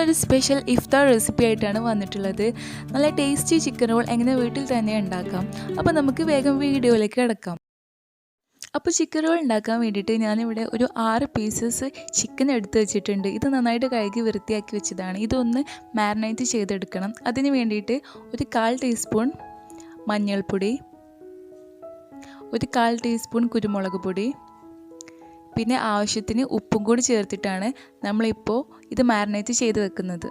ഇന്നൊരു സ്പെഷ്യൽ ഇഫ്താർ റെസിപ്പി ആയിട്ടാണ് വന്നിട്ടുള്ളത്. നല്ല ടേസ്റ്റി ചിക്കൻ റോൾ എങ്ങനെ വീട്ടിൽ തന്നെ ഉണ്ടാക്കാം. അപ്പോൾ നമുക്ക് വേഗം വീഡിയോയിലേക്ക് കിടക്കാം. അപ്പോൾ ചിക്കൻ റോൾ ഉണ്ടാക്കാൻ വേണ്ടിയിട്ട് ഞാനിവിടെ ഒരു 6 പീസസ് ചിക്കൻ എടുത്ത് വെച്ചിട്ടുണ്ട്. ഇത് നന്നായിട്ട് കഴുകി വൃത്തിയാക്കി വെച്ചതാണ്. ഇതൊന്ന് മാരിനേറ്റ് ചെയ്തെടുക്കണം. അതിന് വേണ്ടിയിട്ട് ഒരു 1/4 ടീസ്പൂൺ മഞ്ഞൾപ്പൊടി, ഒരു 1/4 ടീസ്പൂൺ കുരുമുളക് പൊടി, പിന്നെ ആവശ്യത്തിന് ഉപ്പും കൂടി ചേർത്തിട്ടാണ് നമ്മളിപ്പോൾ ഇത് മാരിനേറ്റ് ചെയ്ത് വെക്കുന്നത്.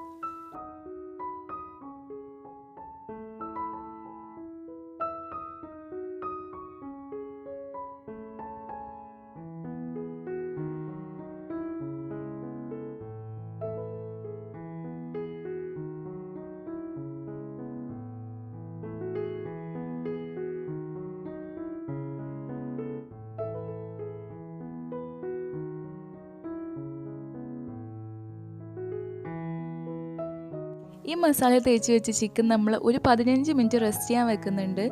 ഈ മസാല തേച്ച് വെച്ച ചിക്കൻ നമ്മൾ ഒരു 15 മിനിറ്റ് റെസ്റ്റ് ചെയ്യാൻ വെക്കുന്നുണ്ട്.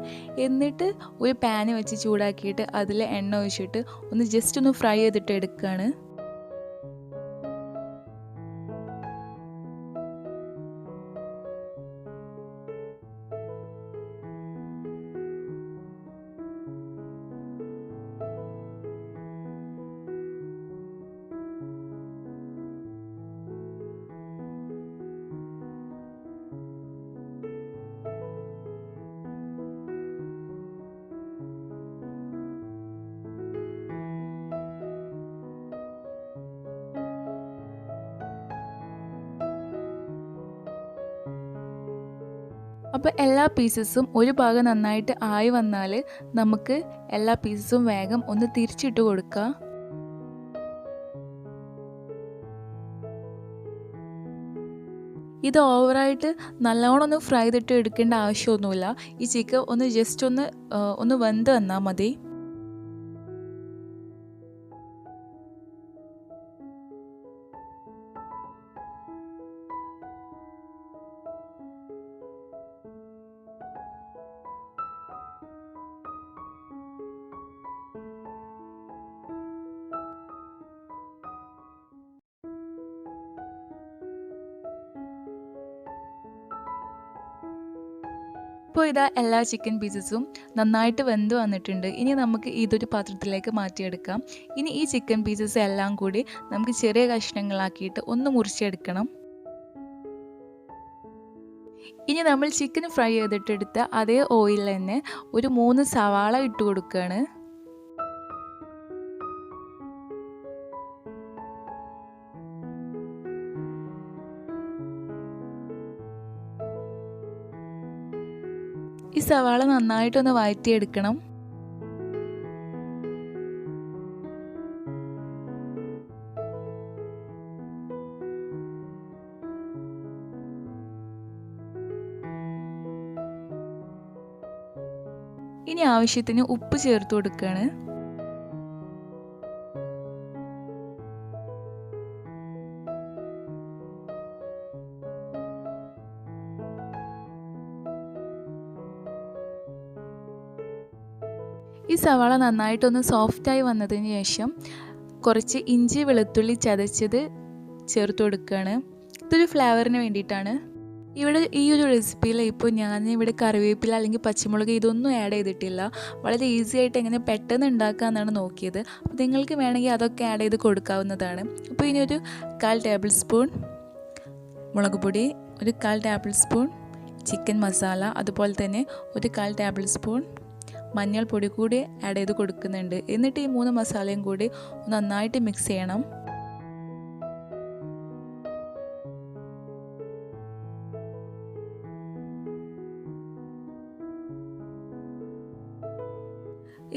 എന്നിട്ട് ഒരു പാന് വെച്ച് ചൂടാക്കിയിട്ട് അതിൽ എണ്ണ ഒഴിച്ചിട്ട് ജസ്റ്റ് ഒന്ന് ഫ്രൈ ചെയ്തിട്ട് എടുക്കുകയാണ്. അപ്പോൾ എല്ലാ പീസസും ഒരു ഭാഗം നന്നായിട്ട് ആയി വന്നാൽ നമുക്ക് എല്ലാ പീസസും വേഗം ഒന്ന് തിരിച്ചിട്ട് കൊടുക്കാം. ഇത് ഓവറായിട്ട് നല്ലോണം ഒന്ന് ഫ്രൈ ചെയ്തിട്ട് എടുക്കേണ്ട ആവശ്യമൊന്നുമില്ല. ഈ ചിക്കൻ ജസ്റ്റ് ഒന്ന് വെന്ത് വന്നാൽ മതി. ഇപ്പോൾ ഇതാ എല്ലാ ചിക്കൻ പീസസും നന്നായിട്ട് വെന്ത് വന്നിട്ടുണ്ട്. ഇനി നമുക്ക് ഇതൊരു പാത്രത്തിലേക്ക് മാറ്റിയെടുക്കാം. ഇനി ഈ ചിക്കൻ പീസസ് എല്ലാം കൂടി നമുക്ക് ചെറിയ കഷ്ണങ്ങളാക്കിയിട്ട് ഒന്ന് മുറിച്ചെടുക്കണം. ഇനി നമ്മൾ ചിക്കൻ ഫ്രൈ ചെയ്തിട്ടെടുത്ത അതേ ഓയിലിൽ തന്നെ ഒരു 3 സവാള ഇട്ട് കൊടുക്കുകയാണ്. ഈ സവാള നന്നായിട്ടൊന്ന് വഴറ്റിയെടുക്കണം. ഇനി ആവശ്യത്തിന് ഉപ്പ് ചേർത്ത് കൊടുക്കുകയാണ്. ഈ സവാള നന്നായിട്ടൊന്ന് സോഫ്റ്റായി വന്നതിന് ശേഷം കുറച്ച് ഇഞ്ചി വെളുത്തുള്ളി ചതച്ചത് ചേർത്ത് കൊടുക്കുകയാണ്. ഇതൊരു ഫ്ലേവറിന് വേണ്ടിയിട്ടാണ്. ഇവിടെ ഈ ഒരു റെസിപ്പിയിൽ ഇപ്പോൾ ഞാനിവിടെ കറിവേപ്പില അല്ലെങ്കിൽ പച്ചമുളക് ഇതൊന്നും ആഡ് ചെയ്തിട്ടില്ല. വളരെ ഈസി ആയിട്ട് എങ്ങനെ പെട്ടെന്ന് ഉണ്ടാക്കാമെന്നാണ് നോക്കിയത്. അപ്പോൾ നിങ്ങൾക്ക് വേണമെങ്കിൽ അതൊക്കെ ആഡ് ചെയ്ത് കൊടുക്കാവുന്നതാണ്. അപ്പോൾ ഇനി ഒരു 1/4 ടേബിൾ സ്പൂൺ മുളക് പൊടി, ഒരു 1/4 ടേബിൾ സ്പൂൺ ചിക്കൻ മസാല, അതുപോലെ തന്നെ ഒരു 1/4 ടേബിൾ സ്പൂൺ മഞ്ഞൾപ്പൊടി കൂടി ആഡ് ചെയ്ത് കൊടുക്കുന്നുണ്ട്. എന്നിട്ട് ഈ 3 മസാലയും കൂടി നന്നായിട്ട് മിക്സ് ചെയ്യണം.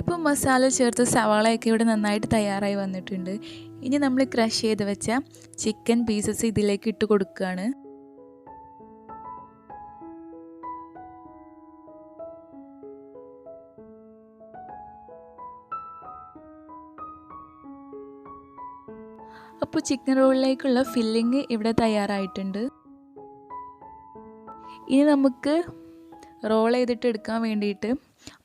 ഇപ്പോൾ മസാല ചേർത്ത് സവാളയൊക്കെ ഇവിടെ നന്നായിട്ട് തയ്യാറായി വന്നിട്ടുണ്ട്. ഇനി നമ്മൾ ക്രഷ് ചെയ്ത് വെച്ച ചിക്കൻ പീസസ് ഇതിലേക്ക് ഇട്ട് കൊടുക്കുകയാണ്. അപ്പോൾ ചിക്കൻ റോളിലേക്കുള്ള ഫില്ലിങ് ഇവിടെ തയ്യാറായിട്ടുണ്ട്. ഇനി നമുക്ക് റോൾ ചെയ്തിട്ട് എടുക്കാൻ വേണ്ടിയിട്ട്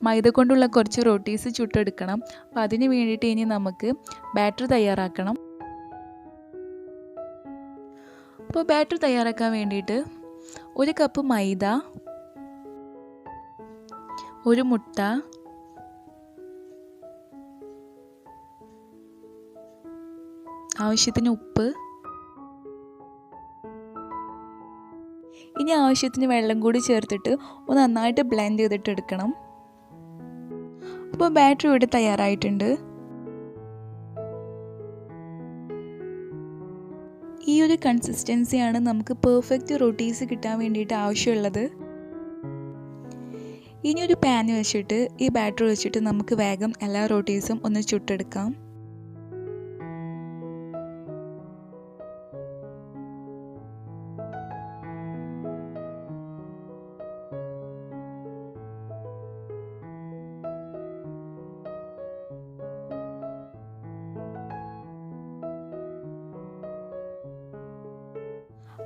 മൈദ കൊണ്ടുള്ള കുറച്ച് റൊട്ടീസ് ചുട്ടെടുക്കണം. അപ്പോൾ അതിന് വേണ്ടിയിട്ട് ഇനി നമുക്ക് ബാറ്റർ തയ്യാറാക്കണം. അപ്പോൾ ബാറ്റർ തയ്യാറാക്കാൻ വേണ്ടിയിട്ട് 1 കപ്പ് മൈദ, 1 മുട്ട, ആവശ്യത്തിന് ഉപ്പ്, ഇനി ആവശ്യത്തിന് വെള്ളം കൂടി ചേർത്തിട്ട് ഒന്ന് നന്നായിട്ട് ബ്ലെൻഡ് ചെയ്തിട്ട് എടുക്കണം. അപ്പോൾ ബാറ്റർ ഇവിടെ തയ്യാറായിട്ടുണ്ട്. ഈ ഒരു കൺസിസ്റ്റൻസിയാണ് നമുക്ക് പെർഫെക്റ്റ് റൊട്ടീസ് കിട്ടാൻ വേണ്ടിയിട്ട് ആവശ്യമുള്ളത്. ഇനി ഒരു പാൻ വെച്ചിട്ട് ഈ ബാറ്റർ വെച്ചിട്ട് നമുക്ക് വേഗം എല്ലാ റൊട്ടീസും ഒന്ന് ചുട്ടെടുക്കാം.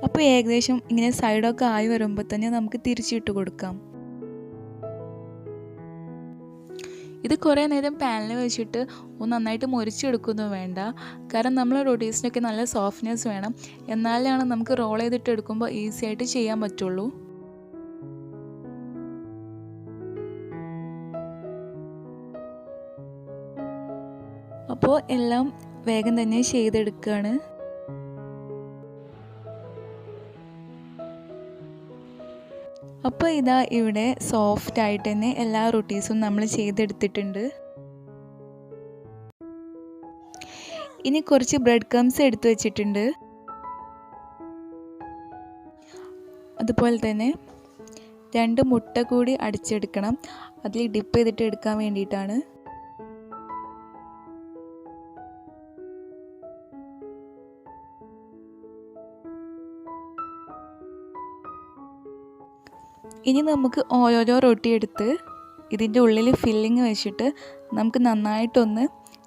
അപ്പോൾ ഏകദേശം ഇങ്ങനെ സൈഡൊക്കെ ആയി വരുമ്പോൾ തന്നെ നമുക്ക് തിരിച്ചിട്ട് കൊടുക്കാം. ഇത് കുറേ നേരം പാനിൽ വെച്ചിട്ട് ഒന്ന് നന്നായിട്ട് മുരിച്ചെടുക്കൊന്നും വേണ്ട. കാരണം നമ്മൾ റൊട്ടീസിനൊക്കെ നല്ല സോഫ്റ്റ്നെസ് വേണം. എന്നാലാണ് നമുക്ക് റോൾ ചെയ്തിട്ട് എടുക്കുമ്പോൾ ഈസി ആയിട്ട് ചെയ്യാൻ പറ്റുള്ളൂ. അപ്പോൾ എല്ലാം വേഗം തന്നെ ചെയ്തെടുക്കുകയാണ്. അപ്പോൾ ഇതാ ഇവിടെ സോഫ്റ്റ് ആയിട്ട് തന്നെ എല്ലാ റൊട്ടീസും നമ്മൾ ചെയ്തെടുത്തിട്ടുണ്ട്. ഇനി കുറച്ച് ബ്രെഡ് ക്രംസ് എടുത്തു വെച്ചിട്ടുണ്ട്. അതുപോലെ തന്നെ 2 മുട്ട കൂടി അടിച്ചെടുക്കണം. അതിൽ ഡിപ്പ് ചെയ്തിട്ട് എടുക്കാൻ വേണ്ടിയിട്ടാണ്. ഇനി നമുക്ക് ഓരോരോ റൊട്ടി എടുത്ത് ഇതിൻ്റെ ഉള്ളിൽ ഫില്ലിങ് വെച്ചിട്ട് നമുക്ക് നന്നായിട്ടൊന്ന്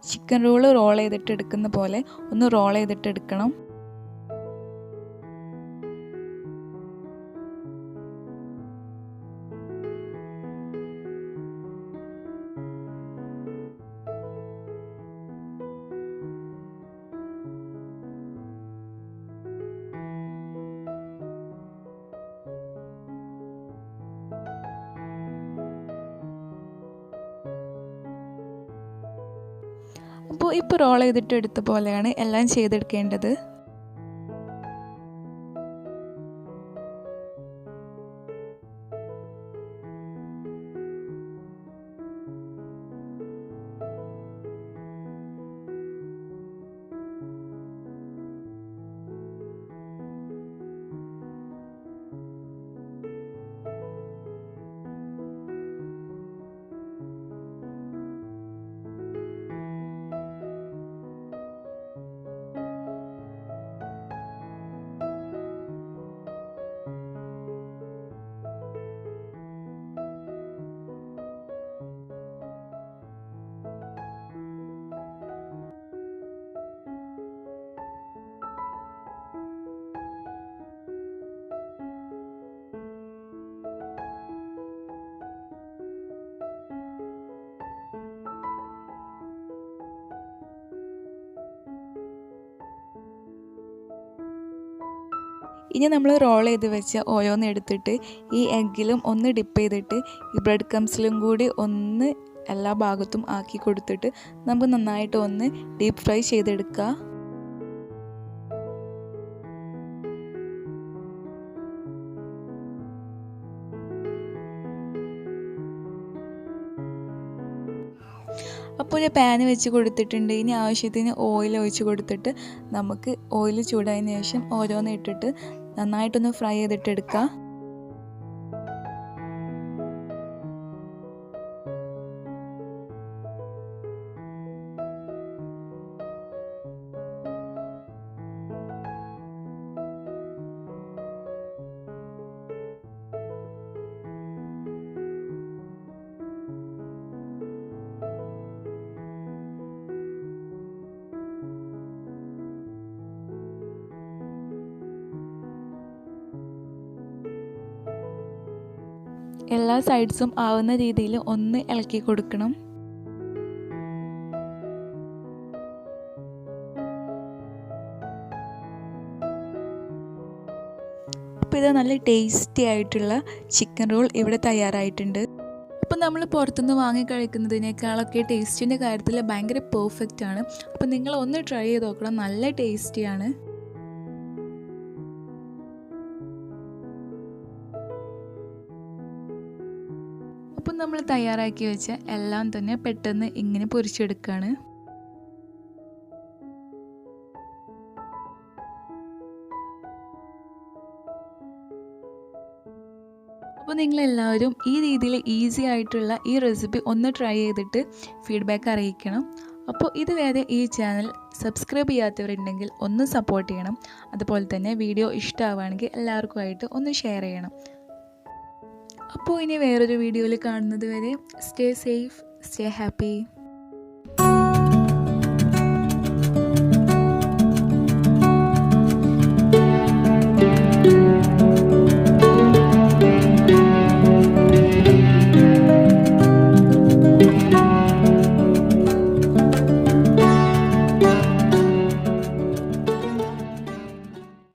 ചിക്കൻ റോൾ ചെയ്തിട്ട് എടുക്കുന്ന പോലെ ഒന്ന് റോൾ ചെയ്തിട്ട് എടുക്കണം. അപ്പോൾ ഇപ്പോൾ റോൾ ചെയ്തിട്ട് എടുത്ത പോലെയാണ് എല്ലാം ചെയ്തെടുക്കേണ്ടത്. ഇനി നമ്മൾ റോൾ ചെയ്ത് വെച്ച ഓരോന്ന് എടുത്തിട്ട് ഈ എഗ്ഗിലും ഒന്ന് ഡിപ്പ് ചെയ്തിട്ട് ഈ ബ്രെഡ് ക്രംസിലും കൂടി ഒന്ന് എല്ലാ ഭാഗത്തും ആക്കി കൊടുത്തിട്ട് നമുക്ക് നന്നായിട്ട് ഒന്ന് ഡീപ്പ് ഫ്രൈ ചെയ്തെടുക്കുക. അപ്പോൾ ഒരു പാൻ വെച്ച് കൊടുത്തിട്ടുണ്ട്. ഇനി ആവശ്യത്തിന് ഓയിൽ ഒഴിച്ച് കൊടുത്തിട്ട് നമുക്ക് ഓയിൽ ചൂടായതിനു ശേഷം ഓരോന്ന് ഇട്ടിട്ട് നന്നായിട്ടൊന്ന് ഫ്രൈ ചെയ്തിട്ടെടുക്കുക. എല്ലാ സൈഡ്സും ആവുന്ന രീതിയിൽ ഒന്ന് ഇളക്കി കൊടുക്കണം. അപ്പോൾ ഇത് നല്ല ടേസ്റ്റി ആയിട്ടുള്ള ചിക്കൻ റോൾ ഇവിടെ തയ്യാറായിട്ടുണ്ട്. അപ്പോൾ നമ്മൾ പുറത്തുനിന്ന് വാങ്ങി കഴിക്കുന്നതിനേക്കാളൊക്കെ ടേസ്റ്റിൻ്റെ കാര്യത്തിൽ ഭയങ്കര പെർഫെക്റ്റ് ആണ്. അപ്പോൾ നിങ്ങൾ ഒന്ന് ട്രൈ ചെയ്ത് നോക്കണം, നല്ല ടേസ്റ്റിയാണ്. അപ്പം നമ്മൾ തയ്യാറാക്കി വെച്ച എല്ലാം തന്നെ പെട്ടെന്ന് ഇങ്ങനെ പൊരിച്ചെടുക്കുകയാണ്. അപ്പോൾ നിങ്ങളെല്ലാവരും ഈ രീതിയിൽ ഈസി ആയിട്ടുള്ള ഈ റെസിപ്പി ഒന്ന് ട്രൈ ചെയ്തിട്ട് ഫീഡ്ബാക്ക് അറിയിക്കണം. അപ്പോൾ ഇതുവരെ ഈ ചാനൽ സബ്സ്ക്രൈബ് ചെയ്യാത്തവരുണ്ടെങ്കിൽ ഒന്ന് സപ്പോർട്ട് ചെയ്യണം. അതുപോലെ തന്നെ വീഡിയോ ഇഷ്ടമാവുകയാണെങ്കിൽ എല്ലാവർക്കുമായിട്ട് ഒന്ന് ഷെയർ ചെയ്യണം. അപ്പോൾ ഇനി വേറൊരു വീഡിയോയിൽ കാണുന്നത് വരെ സ്റ്റേ സേഫ്, സ്റ്റേ ഹാപ്പി.